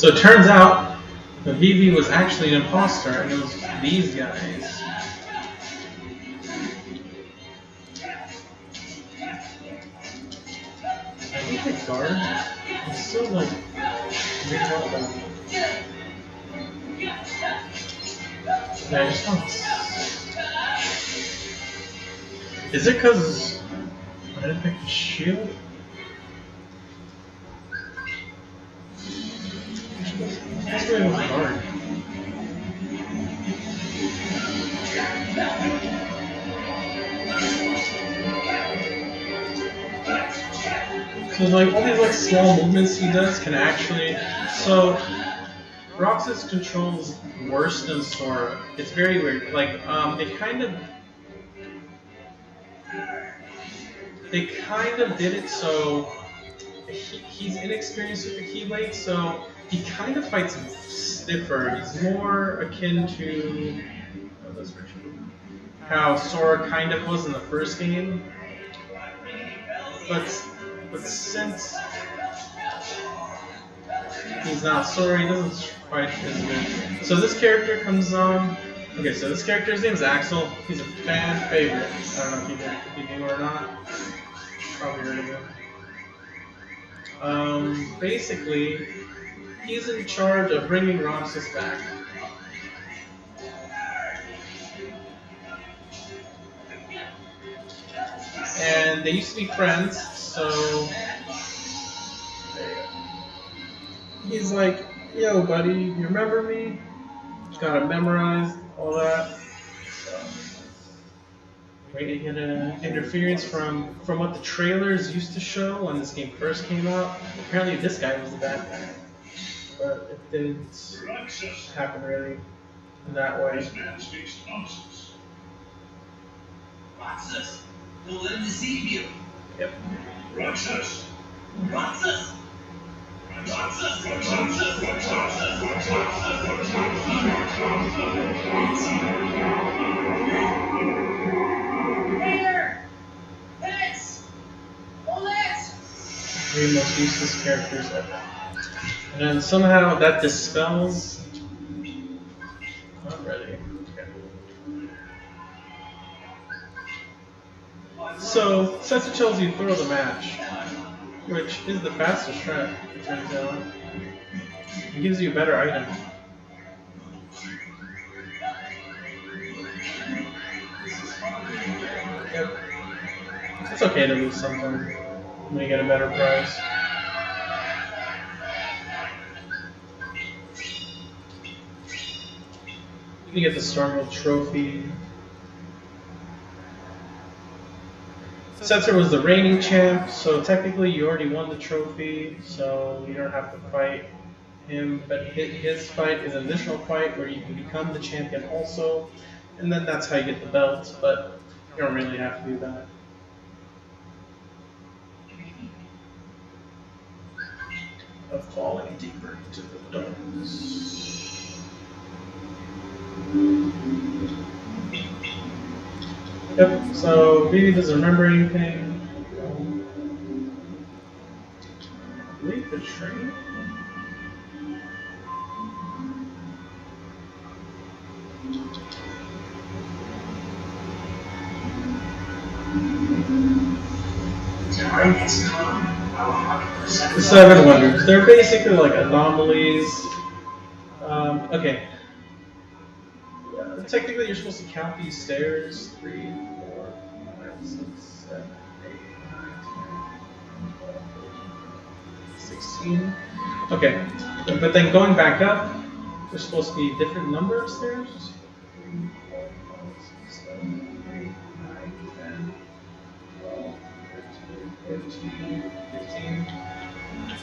So it turns out the Vivi was actually an imposter, and it was these guys. I think the guard is still like reading out about it. Yeah, I just want. Is it because I didn't pick the shield? Let's go with the guard. So like all these like small movements he does can actually Roxas controls worse than Sora. It's very weird. Like they kind of did it so he's inexperienced with the Keyblade, so he kind of fights stiffer. He's more akin to how Sora kind of was in the first game. But since he's not Sora, he doesn't fight as good. So this character comes on. Okay, so this character's name is Axel. He's a fan favorite. I don't know if you knew or not. Probably heard of him. Basically, he's in charge of bringing Roxas back. And they used to be friends, so he's like, yo buddy, you remember me? Got it memorized, all that. So, we're gonna get an interference from what the trailers used to show when this game first came out. Apparently this guy was the bad guy. But it didn't happen really in that way. This man speaks nonsense. Roxas! Don't let him deceive you. Yep. Roxas! Roxas! Roxas! There! Pets! Bullets! Three most useless characters ever. And then somehow that dispels. Not ready. Okay. So, Setsu tells you throw the match, which is the fastest strat, it turns out. It gives you a better item. Yep. It's okay to lose something when you get a better prize. You get the Stormworld trophy. Setzer was the reigning champ, so technically you already won the trophy, so you don't have to fight him. But his fight is an additional fight where you can become the champion also, and then that's how you get the belt, but you don't really have to do that. Of falling deeper into the darkness. Yep, so Vivi doesn't remember anything. I believe the train. Time has come. The Seven Wonders. They're basically like anomalies. Okay. Technically, you're supposed to count these stairs. 3, 4, 5, 6, 7, 8, 9, 10, 16. Okay, but then going back up, there's supposed to be a different number of stairs. 3, 4, 5, 6, 7, 8, 9, 10, 12, 13, 14, 15,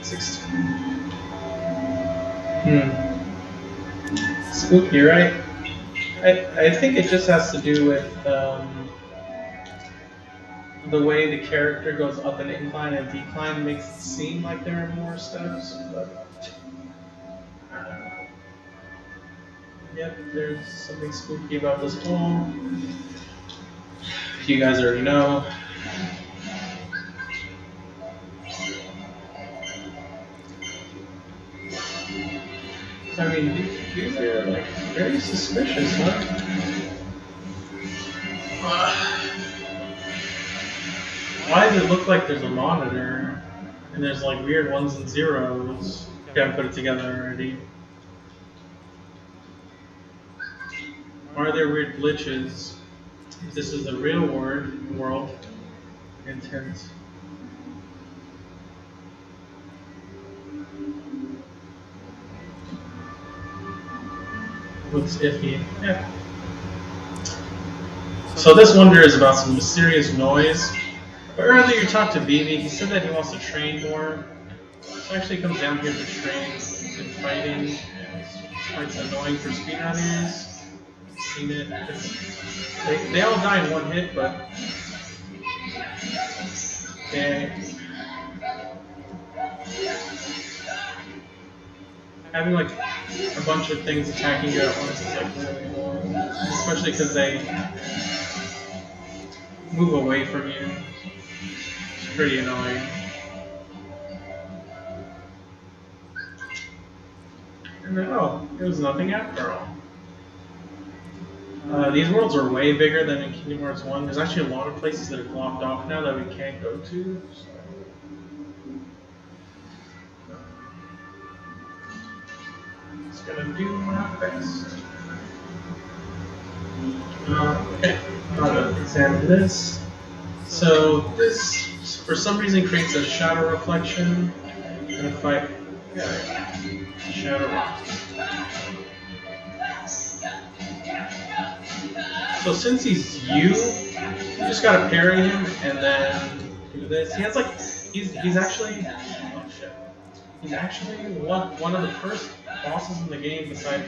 16. Spooky, right? I think it just has to do with the way the character goes up an incline and decline makes it seem like there are more steps, but yep, there's something spooky about this poem. You guys already know. I mean, these are like very suspicious, huh? Why does it look like there's a monitor and there's like weird ones and zeros? Okay, I put it together already. Why are there weird glitches? This is the real world. Intense. Looks iffy. Yeah. So this wonder is about some mysterious noise. But earlier you talked to BB, he said that he wants to train more. So actually comes down here to train in fighting. It's quite annoying for speedrunners. Seen it. They all die in one hit, but having like a bunch of things attacking you at once is like really annoying. Especially because they move away from you. It's pretty annoying. And then, oh, it was nothing after all. These worlds are way bigger than in Kingdom Hearts 1. There's actually a lot of places that are blocked off now that we can't go to. So. Just gonna do my best. Okay, gotta examine this. So this, for some reason, creates a shadow reflection. And if I shadow. So since he's you just gotta parry him and then do this. He has like he's actually oh shit. He's actually one of the first bosses in the game besides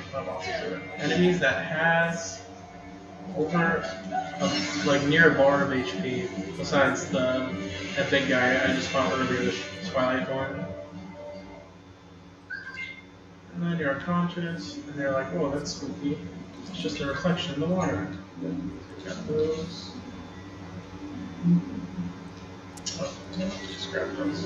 enemies that has over like near a bar of HP besides that big guy I just fought earlier, the Twilight Thorn. And then you're unconscious, and they're like, "Oh, that's spooky. It's just a reflection in the water." Got those. Oh, just grab those.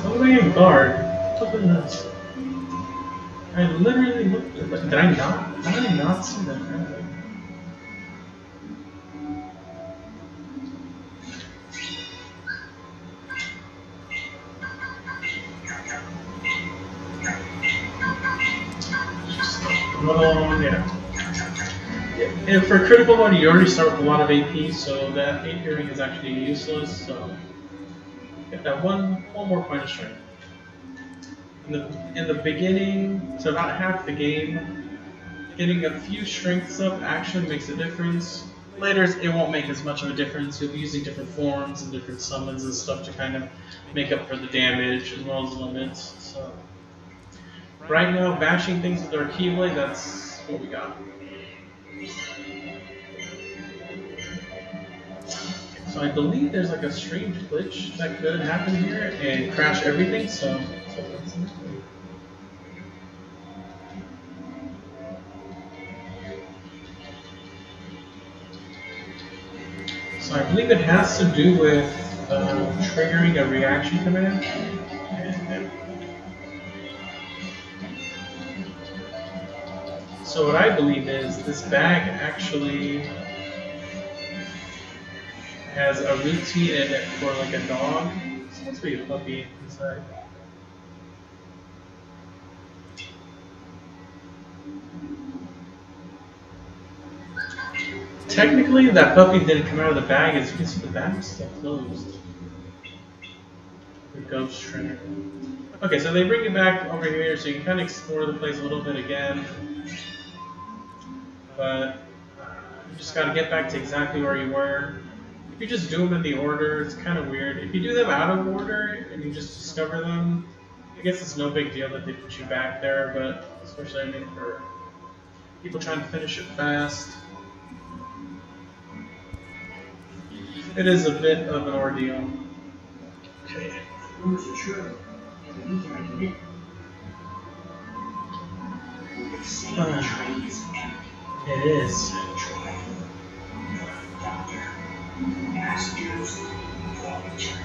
Oh, they ain't guard. Look at this. I literally looked at that. Did I not? How did I not see that? Oh, yeah. And for critical mode, you already start with a lot of AP, so that 8 hearing is actually useless. So get that one more point of strength. In the beginning, so about half the game, getting a few strengths up actually makes a difference. Later, it won't make as much of a difference. You'll be using different forms and different summons and stuff to kind of make up for the damage as well as limits. So right now, bashing things with our Keyblade, that's what we got. So I believe there's like a strange glitch that could happen here and crash everything, so I believe it has to do with triggering a reaction command. So what I believe is this bag actually has a routine in it for like a dog. It's supposed to be a puppy inside. Technically, that puppy didn't come out of the bag. As you can see, the bag is still closed. The ghost trainer. Okay, so they bring you back over here so you can kind of explore the place a little bit again. But you just got to get back to exactly where you were. If you just do them in the order, it's kind of weird. If you do them out of order and you just discover them, I guess it's no big deal that they put you back there, but especially I mean for people trying to finish it fast, it is a bit of an ordeal. Okay. saying the train is empty. It is. The driver, not doctor. Passengers, voluntary.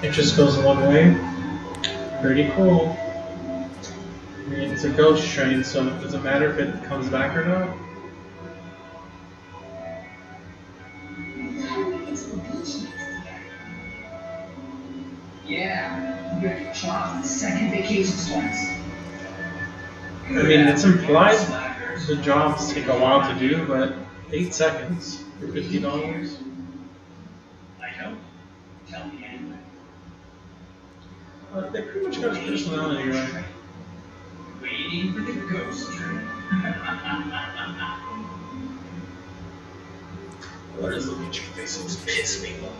It just goes one way. Pretty cool. I mean, it's a ghost train, so it doesn't matter if it comes back or not. How do we get to the beach next year? Yeah, you're gonna Sean's second vacation twice. I mean, it's implied the jobs take a while to do, but 8 seconds for $50. I know. Tell me anyway. They pretty much got his personality right. Waiting for the ghost train. What is looking at your face? It's pissing me off.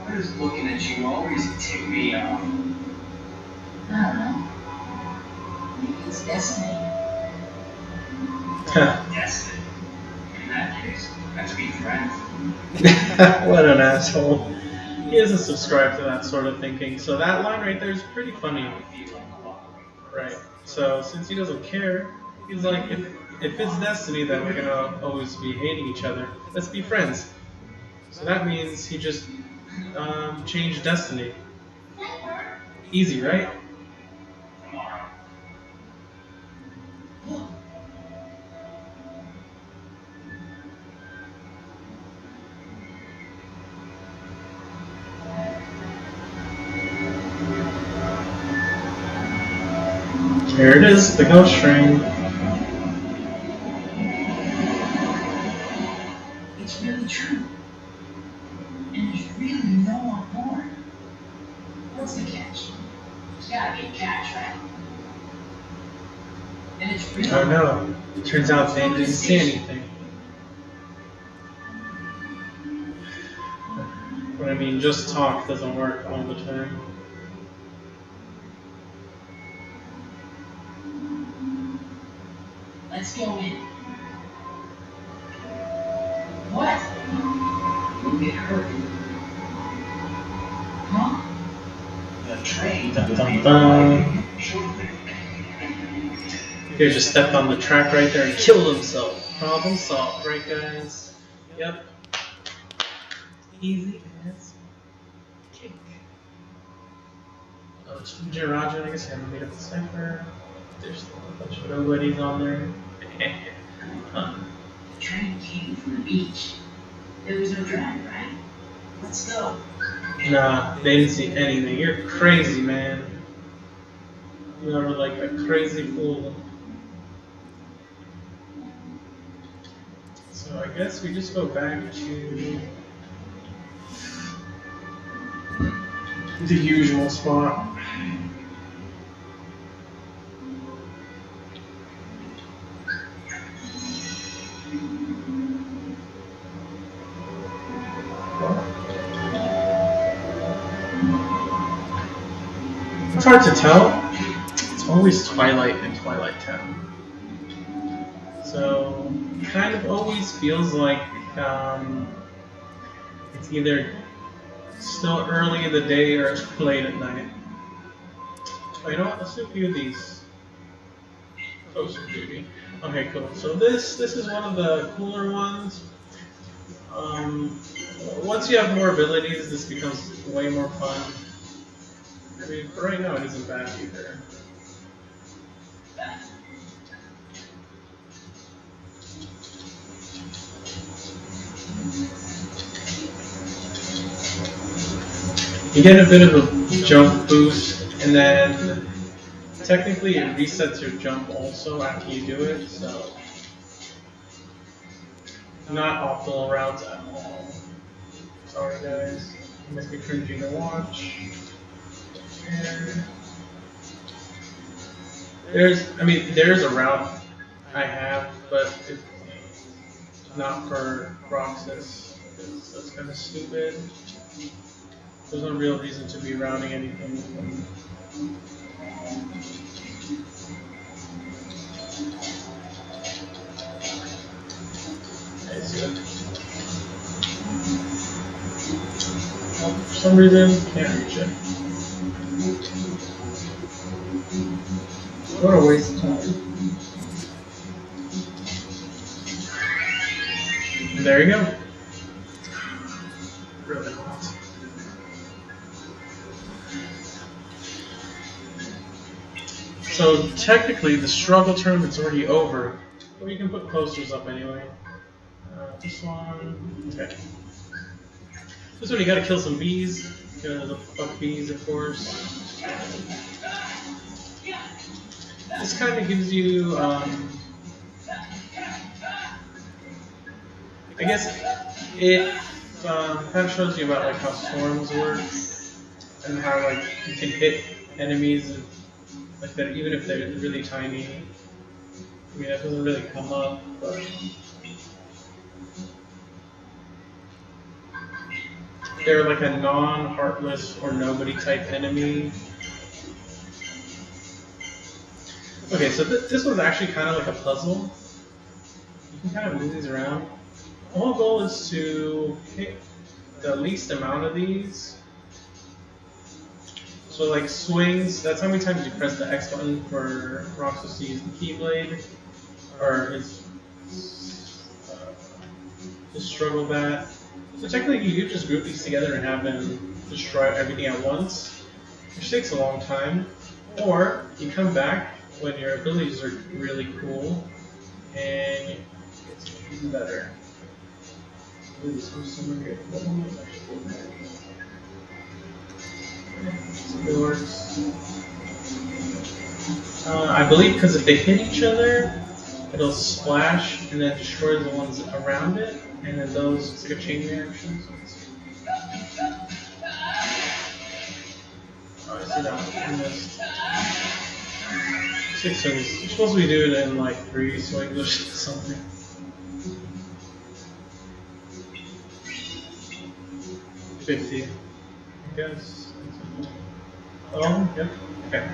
Why does looking at you always tick me off? I don't know. Maybe it's destiny. Destiny. In that case, let's be friends. What an asshole. He doesn't subscribe to that sort of thinking, so that line right there is pretty funny. Right. So since he doesn't care, he's like, if it's destiny that we're gonna always be hating each other, let's be friends. So that means he just changed destiny. Easy, right? Tomorrow. Here it is, the ghost train. It's really true. And there's really no one more. What's the catch? There's gotta be a catch, right? And it's really Oh no, it turns out they didn't see anything. But I mean, just talk doesn't work all the time. Let's go in. What? We'll get hurt. Huh? The train. Dun, dun, dun. Shortly. He just stepped on the track right there and killed himself. Problem solved, right guys? Yep. Easy as cake. Oh, it's from Jiraja. I guess I haven't made up the cipher. There's still a bunch of nobodies on there. Huh. The train came from the beach. There was no driver, right? Let's go. Nah, they didn't see anything. You're crazy, man. You are like a crazy fool. So I guess we just go back to the usual spot. It's hard to tell. It's always twilight in Twilight Town. So it kind of always feels like it's either still early in the day or it's late at night. Oh, you know what? Let's do a few of these. Closer duty. Okay, cool. So this is one of the cooler ones. Once you have more abilities, this becomes way more fun. I mean, for right now, it isn't bad either. You get a bit of a jump boost, and then technically it resets your jump also after you do it, so not optimal routes at all. Sorry guys, it must be cringy to watch. And there's a route I have, but it's not for Roxas. That's kind of stupid. There's no real reason to be routing anything with them. Nice, good. Oh, for some reason, can't reach it. What a waste of time. And there you go. Really hot. So technically, the struggle tournament's already over, but you can put posters up anyway. This one, okay. This one you gotta kill some bees. Because of fuck bees, of course. This kind of gives you, I guess it kind of shows you about like how storms work and how like you can hit enemies like that even if they're really tiny. I mean, that doesn't really come up, but they're like a non-heartless or nobody type enemy. Okay, so this one's actually kind of like a puzzle. You can kind of move these around. The whole goal is to hit the least amount of these. So like swings, that's how many times you press the X button for Roxas to use the Keyblade, or his struggle bat. So technically you could just group these together and have them destroy everything at once, which takes a long time. Or you come back when your abilities are really cool, and it's even better. Ooh, this one's somewhere here. What one was actually it works. I believe because if they hit each other, it'll splash and then destroy the ones around it, and then those, it's like a chain reaction. Oh, I see that one. I missed. 6 swings. You're supposed to be doing it in like 3 swings or something. $50, I guess. Oh, yep. Okay.